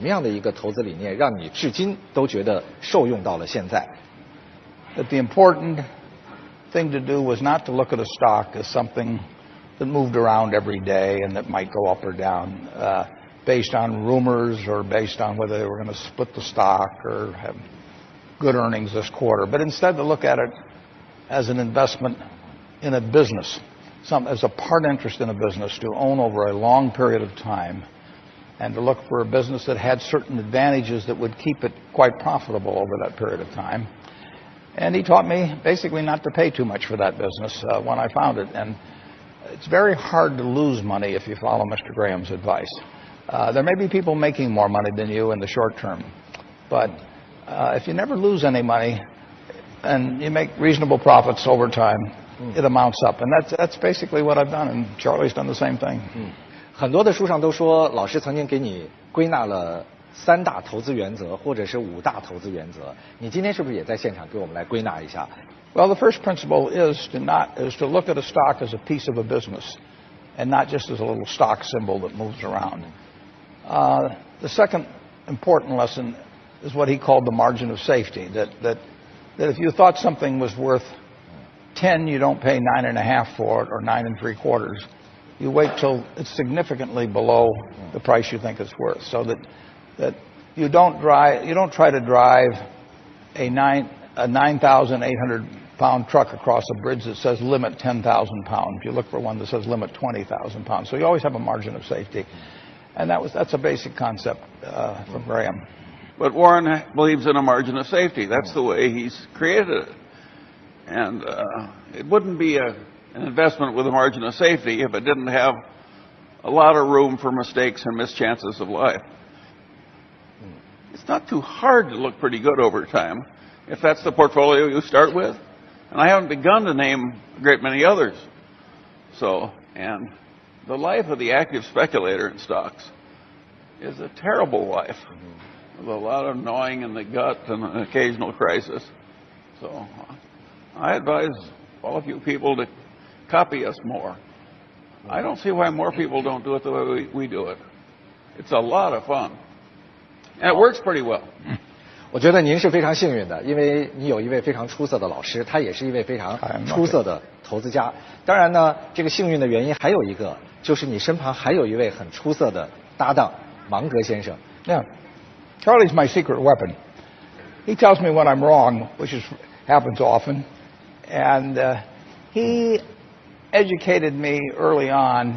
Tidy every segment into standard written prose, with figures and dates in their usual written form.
什么样的一个投资理念让你至今都觉得受用到了现在？ That the important thing to do was not to look at a stock as something that moved around every day and that might go up or down based on rumors or based on whether they were going to split the stock or have good earnings this quarter, but instead to look at it as an investment in a business, as a part interest in a business to own over a long period of time, and to look for a business that had certain advantages that would keep it quite profitable over that period of time. And he taught me basically not to pay too much for that business when I found it. And it's very hard to lose money if you follow Mr. Graham's advice. There may be people making more money than you in the short term, but if you never lose any money and you make reasonable profits over time, it amounts up. And that's basically what I've done, and Charlie's done the same thing. 很多的书上都说，老师曾经给你归纳了3大投资原则，或者是5大投资原则。你今天是不是也在现场给我们来归纳一下？ Well, the first principle is to look at a stock as a piece of a business, and not just as a little stock symbol that moves around. The second important lesson is what he called the margin of safety. That if you thought something was worth 10, you don't pay 9.5 for it or 9 3/4. You wait till it's significantly below the price you think it's worth, so that you don't try to drive a 9,800-pound truck across a bridge that says limit 10,000 pounds. You look for one that says limit 20,000 pounds. So you always have a margin of safety, and that's a basic concept from Graham. But Warren believes in a margin of safety. That's the way he's created it, and it wouldn't be an investment with a margin of safety if it didn't have a lot of room for mistakes and mischances of life. It's not too hard to look pretty good over time if that's the portfolio you start with. And I haven't begun to name a great many others. So, and the life of the active speculator in stocks is a terrible life with a lot of gnawing in the gut and an occasional crisis. So I advise all of you people to copy us more. I don't see why more people don't do it the way we do it. It's a lot of fun. And it works pretty well. 我觉得您是非常幸运的，因为你有一位非常出色的老师，他也是一位非常出色的投资家。当然呢，这个幸运的原因还有一个，就是你身旁还有一位很出色的搭档芒格先生。Yeah, Charlie's my secret weapon. He tells me when I'm wrong, which happens often, and he educated me early on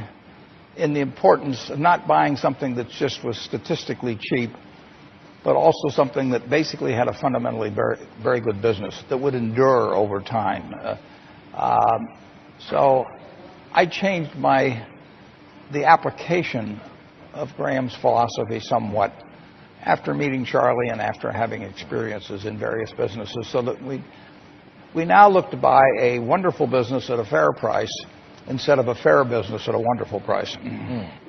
in the importance of not buying something that just was statistically cheap, but also something that basically had a fundamentally very, very good business that would endure over time. So I changed the application of Graham's philosophy somewhat after meeting Charlie and after having experiences in various businesses, so that we now look to buy a wonderful business at a fair price instead of a fair business at a wonderful price.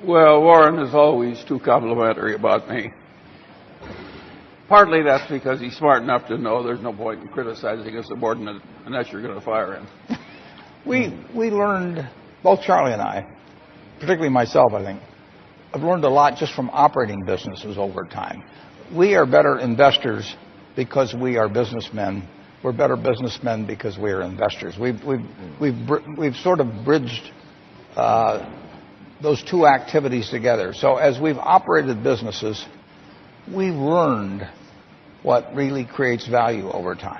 Well, Warren is always too complimentary about me. Partly that's because he's smart enough to know there's no point in criticizing a subordinate unless you're going to fire him. We learned, both Charlie and I, particularly myself, I think, I've learned a lot just from operating businesses over time. We are better investors because we are businessmen. We're better businessmen because we are investors. We've sort of bridged those two activities together. So as we've operated businesses, we've learned what really creates value over time.